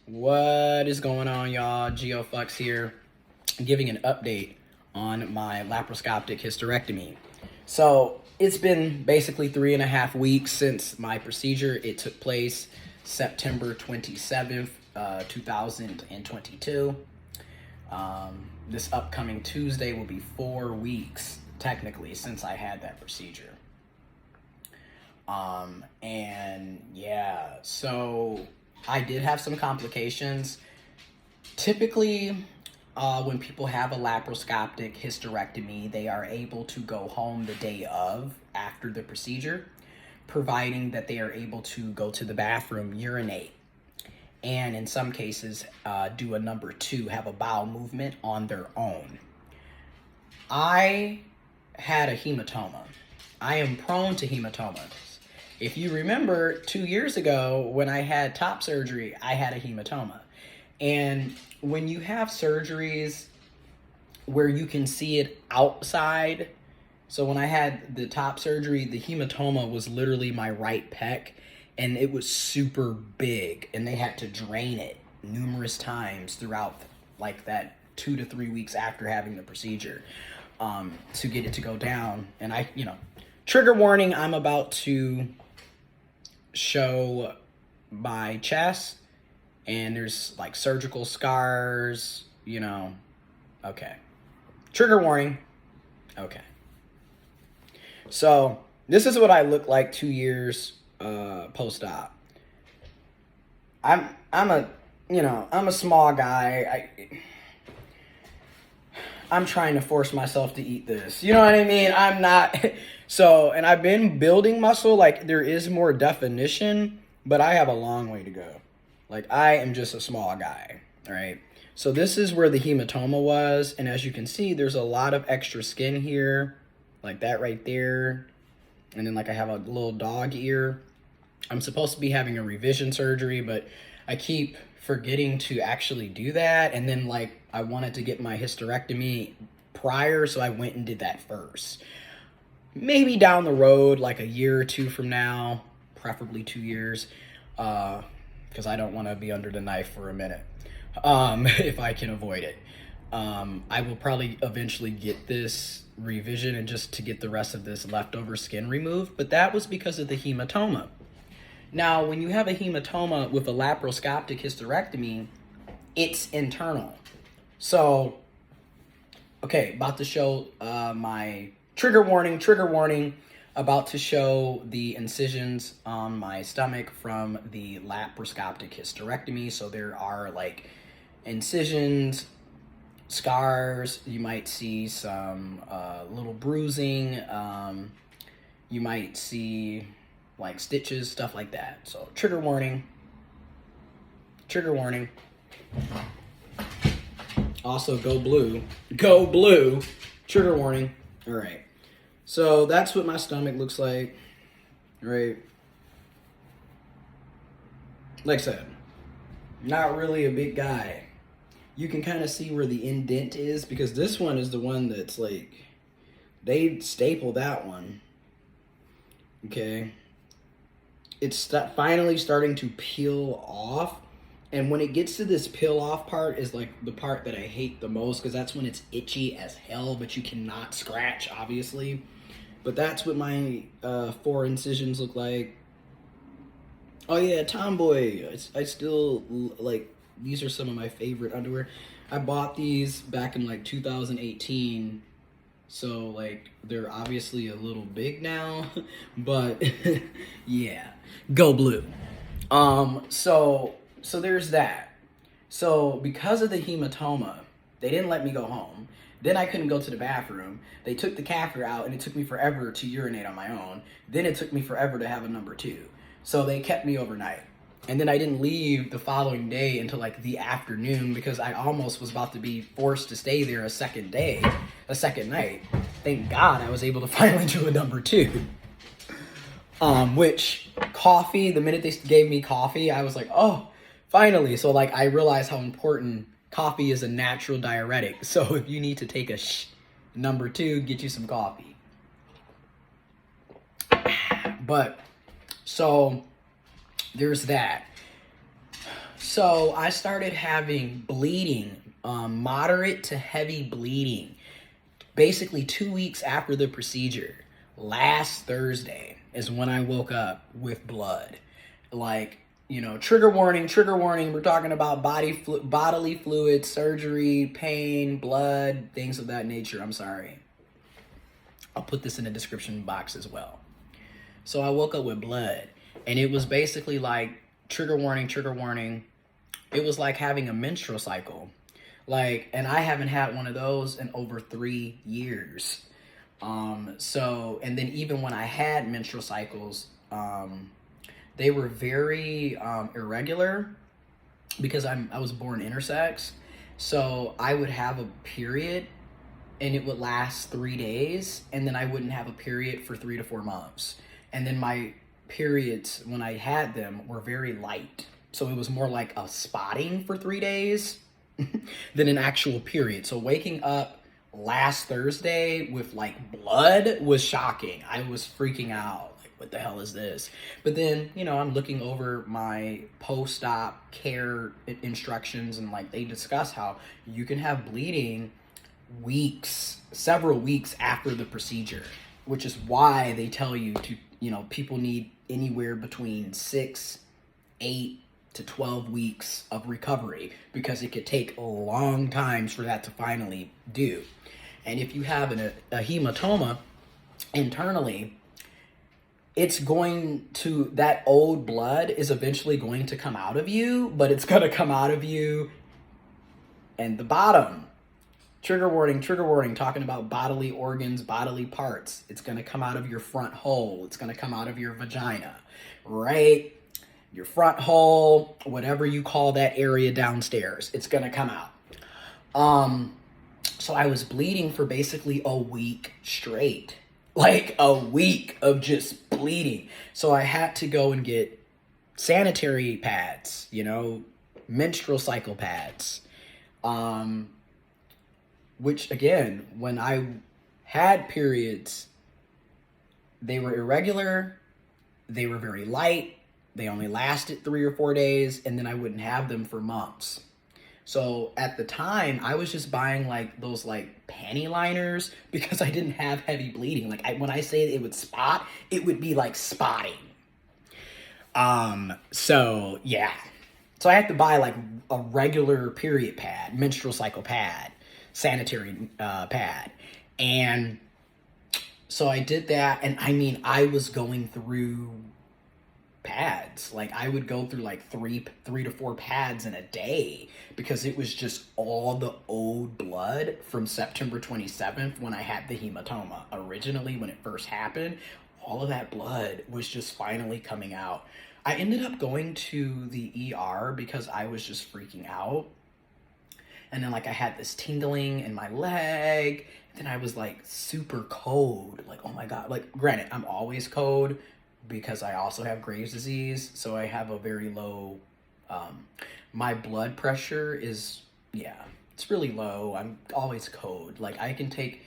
What is going on, y'all? GeoFlux here, giving an update on my laparoscopic hysterectomy. So it's been basically 3.5 weeks since my procedure. It took place September 27th, 2022. This upcoming Tuesday will be 4 weeks, technically, since I had that procedure. And yeah, so I did have some complications. Typically, when people have a laparoscopic hysterectomy, they are able to go home the day of after the procedure, providing that they are able to go to the bathroom, urinate, and in some cases, do a number 2, have a bowel movement on their own. I had a hematoma. I am prone to hematomas. If you remember 2 years ago when I had top surgery, I had a hematoma. And when you have surgeries where you can see it outside, so when I had the top surgery, the hematoma was literally my right pec, and it was super big, and they had to drain it numerous times throughout like that 2 to 3 weeks after having the procedure to get it to go down. And trigger warning, I'm about to show my chest, and there's like surgical scars, okay. Trigger warning. Okay. So this is what I look like 2 years post-op. I'm a small guy. I'm trying to force myself to eat this. You know what I mean? I'm not. So, and I've been building muscle, like there is more definition, but I have a long way to go. Like I am just a small guy, all right? So this is where the hematoma was. And as you can see, there's a lot of extra skin here, like that right there. And then like I have a little dog ear. I'm supposed to be having a revision surgery, but I keep forgetting to actually do that. And then like I wanted to get my hysterectomy prior, so I went and did that first. Maybe down the road, like a year or 2 from now, preferably 2 years, because I don't want to be under the knife for a minute, if I can avoid it. I will probably eventually get this revision and just to get the rest of this leftover skin removed, but that was because of the hematoma. Now, when you have a hematoma with a laparoscopic hysterectomy, it's internal. So, okay, about to show my trigger warning, about to show the incisions on my stomach from the laparoscopic hysterectomy. So there are like incisions, scars, you might see some little bruising, you might see like stitches, stuff like that. So trigger warning. Also go blue, trigger warning. All right. So that's what my stomach looks like, right? Like I said, not really a big guy. You can kind of see where the indent is, because this one is the one that's like, they stapled that one. Okay. It's finally starting to peel off. And when it gets to this peel off part is like the part that I hate the most, because that's when it's itchy as hell, but you cannot scratch, obviously. But that's what my 4 incisions look like. Oh yeah, Tomboy. I still like, these are some of my favorite underwear. I bought these back in like 2018. So like they're obviously a little big now, but yeah, go blue. So there's that. So because of the hematoma, they didn't let me go home. Then I couldn't go to the bathroom. They took the catheter out, and it took me forever to urinate on my own. Then it took me forever to have a number 2. So they kept me overnight. And then I didn't leave the following day until like the afternoon, because I almost was about to be forced to stay there a second night. Thank God I was able to finally do a number 2. Which coffee, the minute they gave me coffee, I was like, oh, finally. So like I realized how important coffee is a natural diuretic. So if you need to take a number 2, get you some coffee. But so there's that. So I started having bleeding, moderate to heavy bleeding, basically 2 weeks after the procedure. Last Thursday is when I woke up with blood. Like, trigger warning, trigger warning. We're talking about bodily fluid, surgery, pain, blood, things of that nature. I'm sorry. I'll put this in the description box as well. So I woke up with blood, and it was basically like trigger warning, trigger warning. It was like having a menstrual cycle. And I haven't had one of those in over 3 years. And then even when I had menstrual cycles, they were very irregular because I was born intersex. So I would have a period and it would last 3 days, and then I wouldn't have a period for 3 to 4 months. And then my periods, when I had them, were very light. So it was more like a spotting for 3 days than an actual period. So waking up last Thursday with like blood was shocking. I was freaking out. Like, what the hell is this? But then, I'm looking over my post-op care instructions, and like they discuss how you can have bleeding several weeks after the procedure, which is why they tell you to, people need anywhere between 6, 8 to 12 weeks of recovery, because it could take long times for that to finally do. And if you have a hematoma internally, that old blood is eventually going to come out of you, but it's going to come out of you and the bottom. Trigger warning, talking about bodily organs, bodily parts. It's going to come out of your front hole. It's going to come out of your vagina, right? Your front hole, whatever you call that area downstairs, it's going to come out. So I was bleeding for basically a week straight, like a week of just bleeding. So I had to go and get sanitary pads, menstrual cycle pads. Which again, when I had periods, they were irregular, they were very light, they only lasted 3 or 4 days, and then I wouldn't have them for months. So at the time, I was just buying like those like panty liners because I didn't have heavy bleeding. When I say it would spot, it would be like spotting. So yeah. So I had to buy like a regular period pad, menstrual cycle pad, sanitary pad. And so I did that, and I was going through pads. Like I would go through like three to four pads in a day, because it was just all the old blood from September 27th when I had the hematoma. Originally, when it first happened, all of that blood was just finally coming out. I ended up going to the ER because I was just freaking out. And then I had this tingling in my leg. Then I was like super cold. Like, oh my God. Like, granted, I'm always cold because I also have Graves' disease. So I have a very low, my blood pressure is, it's really low. I'm always cold. Like I can take,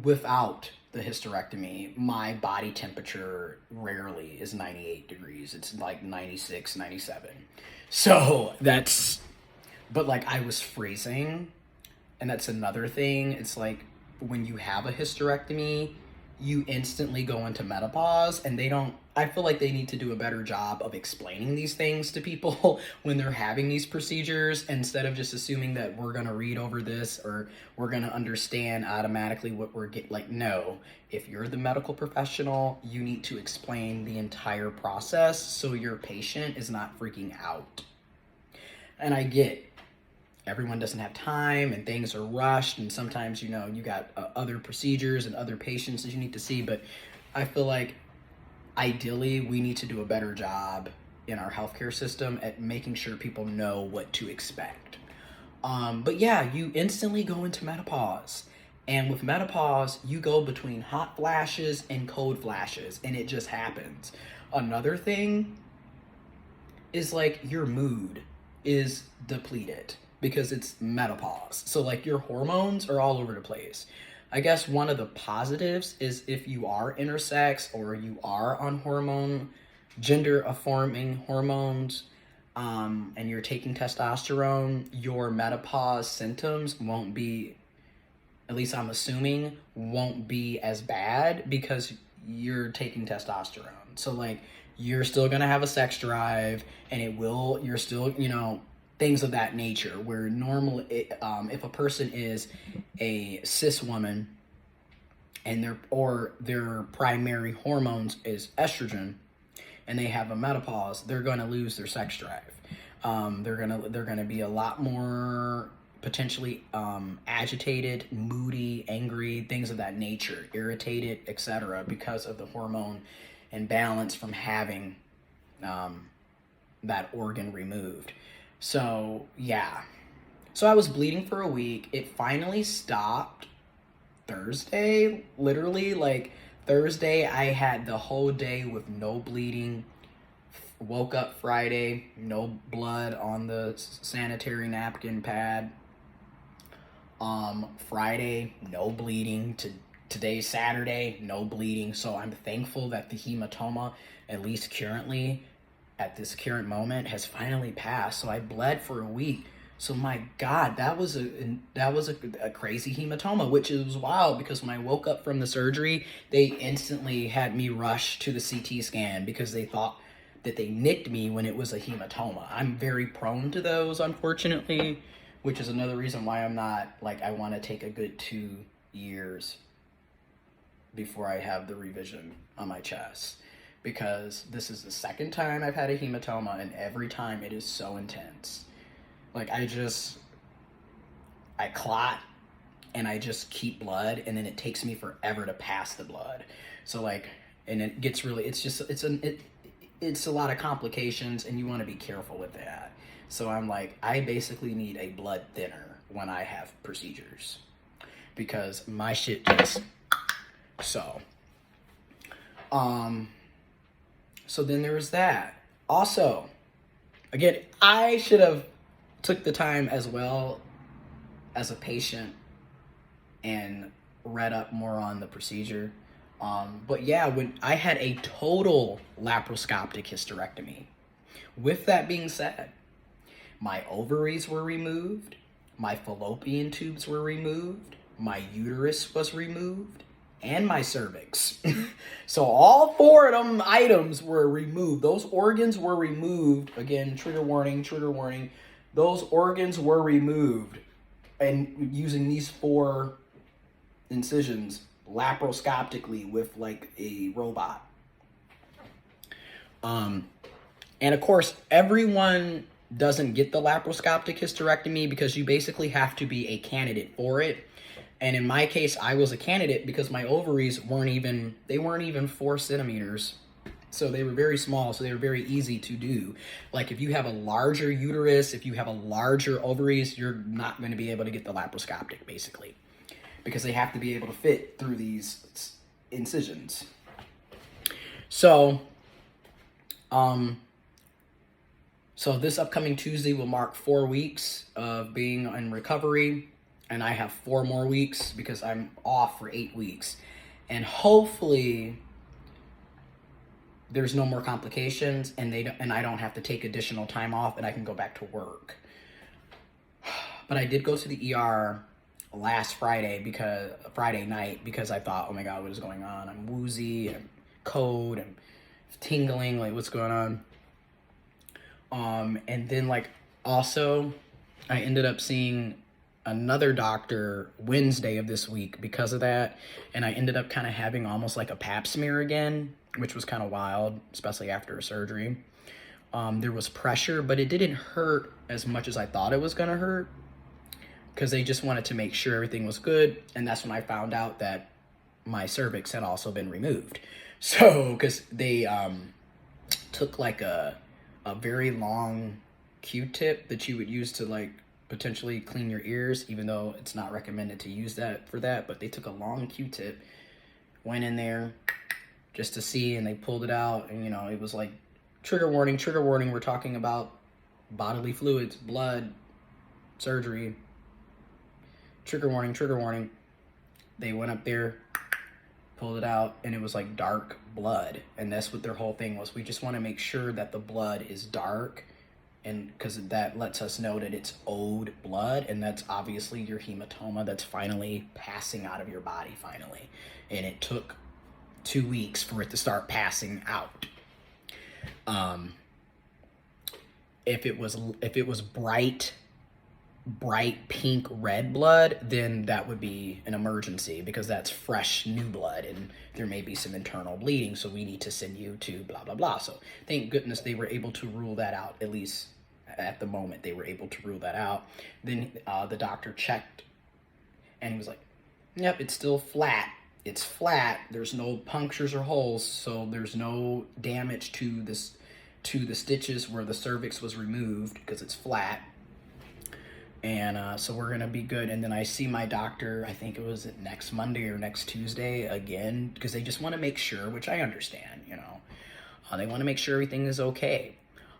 without the hysterectomy, my body temperature rarely is 98 degrees. It's like 96, 97. So but I was freezing, and that's another thing. It's like when you have a hysterectomy, you instantly go into menopause, and I feel like they need to do a better job of explaining these things to people when they're having these procedures, instead of just assuming that we're going to read over this or we're going to understand automatically what we're getting. No, if you're the medical professional, you need to explain the entire process so your patient is not freaking out. And I get everyone doesn't have time and things are rushed, and sometimes you got other procedures and other patients that you need to see, but I feel like ideally we need to do a better job in our healthcare system at making sure people know what to expect. But yeah, you instantly go into menopause, and with menopause you go between hot flashes and cold flashes, and it just happens. Another thing is your mood is depleted because it's menopause. So your hormones are all over the place. I guess one of the positives is if you are intersex or you are on gender affirming hormones, and you're taking testosterone, your menopause symptoms won't be, at least I'm assuming, won't be as bad because you're taking testosterone. So like you're still gonna have a sex drive, and you're still, things of that nature. Where normally, if a person is a cis woman and their primary hormones is estrogen, and they have a menopause, they're gonna lose their sex drive. They're gonna be a lot more potentially agitated, moody, angry, things of that nature, irritated, etc., because of the hormone imbalance from having that organ removed. So yeah, so I was bleeding for a week. It finally stopped Thursday, literally. Like Thursday, I had the whole day with no bleeding. Woke up Friday, no blood on the sanitary napkin pad. Friday, no bleeding. Today's Saturday, no bleeding. So I'm thankful that the hematoma, at least currently, at this current moment, has finally passed. So I bled for a week. So my God, that was a crazy hematoma, which is wild because when I woke up from the surgery, they instantly had me rush to the CT scan because they thought that they nicked me when it was a hematoma. I'm very prone to those, unfortunately, which is another reason why I'm not, like, I want to take a good 2 years before I have the revision on my chest, because this is the second time I've had a hematoma, and every time it is so intense. Like, I clot, and I just keep blood, and then it takes me forever to pass the blood. So, like, and it gets really, it's a lot of complications, and you want to be careful with that. So I'm like, I basically need a blood thinner when I have procedures, because my shit just, so then there was that. Also, again, I should have took the time as well as a patient and read up more on the procedure. But yeah, when I had a total laparoscopic hysterectomy. With that being said, my ovaries were removed, my fallopian tubes were removed, my uterus was removed, and my cervix. So all 4 of them items were removed. Those organs were removed. Again, trigger warning, trigger warning. Those organs were removed, and using these 4 incisions laparoscopically with like a robot. And of course, everyone doesn't get the laparoscopic hysterectomy because you basically have to be a candidate for it. And in my case, I was a candidate because my ovaries weren't even 4 centimeters. So they were very small, so they were very easy to do. Like if you have a larger uterus, if you have a larger ovaries, you're not going to be able to get the laparoscopic, basically, because they have to be able to fit through these incisions. So, so this upcoming Tuesday will mark 4 weeks of being in recovery, and I have 4 more weeks because I'm off for 8 weeks. And hopefully there's no more complications, and I don't have to take additional time off, and I can go back to work. But I did go to the ER last Friday night because I thought, oh my God, what is going on? I'm woozy, I'm cold, I'm tingling, like what's going on? And then like also I ended up seeing another doctor Wednesday of this week because of that, and I ended up kind of having almost like a pap smear again, which was kind of wild, especially after a surgery. There was pressure, but it didn't hurt as much as I thought it was gonna hurt, because they just wanted to make sure everything was good. And that's when I found out that my cervix had also been removed. So, because they took like a very long Q-tip that you would use to like potentially clean your ears, even though it's not recommended to use that for that. But they took a long Q-tip, went in there just to see, and they pulled it out. And, it was like, trigger warning, trigger warning. We're talking about bodily fluids, blood, surgery. Trigger warning, trigger warning. They went up there, pulled it out, and it was like dark blood. And that's what their whole thing was. We just want to make sure that the blood is dark and because that lets us know that it's owed blood, and that's obviously your hematoma that's finally passing out of your body finally. And it took 2 weeks for it to start passing out. If it was bright pink red blood, then that would be an emergency, because that's fresh new blood and there may be some internal bleeding, so we need to send you to blah blah blah. So thank goodness they were able to rule that out. At least at the moment they were able to rule that out. Then the doctor checked and he was like, yep, it's still flat. It's flat. There's no punctures or holes, so there's no damage to the stitches where the cervix was removed, because it's flat. And so we're gonna be good. And then I see my doctor, I think it was next Monday or next Tuesday again, because they just want to make sure, which I understand, you know. They want to make sure everything is okay.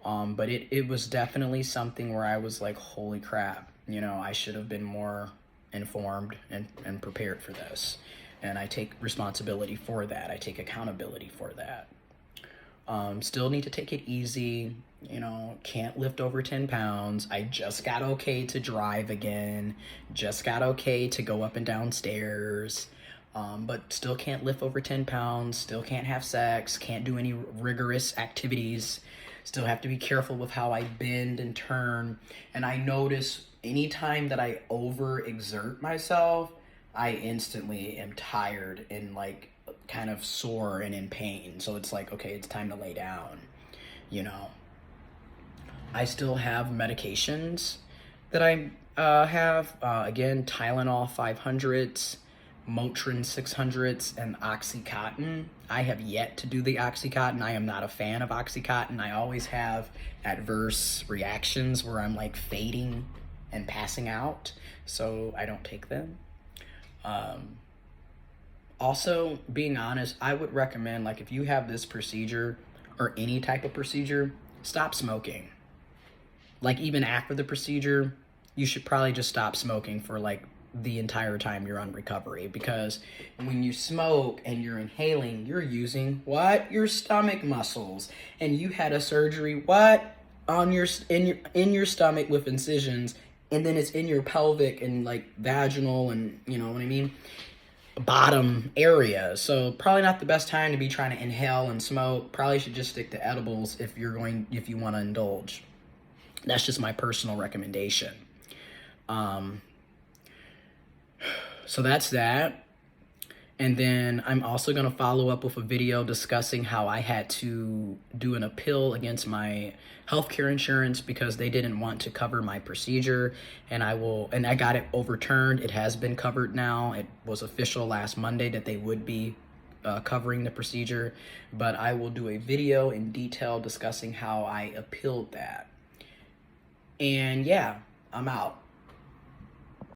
But it was definitely something where I was like, holy crap, you know, I should have been more informed and prepared for this. And I take responsibility for that. I take accountability for that. Still need to take it easy, you know, can't lift over 10 pounds. I just got okay to drive again, just got okay to go up and down stairs, but still can't lift over 10 pounds, still can't have sex, can't do any rigorous activities, still have to be careful with how I bend and turn. And I notice anytime that I overexert myself, I instantly am tired and like kind of sore and in pain. So it's like, okay, it's time to lay down, you know. I still have medications that I have. Again, Tylenol 500s, Motrin 600s, and Oxycontin. I have yet to do the Oxycontin. I am not a fan of Oxycontin. I always have adverse reactions where I'm like fading and passing out, so I don't take them. Also, being honest, I would recommend, like, if you have this procedure or any type of procedure, stop smoking. Like, even after the procedure, you should probably just stop smoking for like the entire time you're on recovery, because when you smoke and you're inhaling, you're using what? Your stomach muscles. And you had a surgery what? On your in your stomach with incisions, and then it's in your pelvic and like vaginal and, you know what I mean, bottom area. So probably not the best time to be trying to inhale and smoke. Probably should just stick to edibles if you want to indulge. That's just my personal recommendation. So that's that. And then I'm also going to follow up with a video discussing how I had to do an appeal against my healthcare insurance because they didn't want to cover my procedure, and I got it overturned. It has been covered now. It was official last Monday that they would be covering the procedure, but I will do a video in detail discussing how I appealed that. And yeah, I'm out.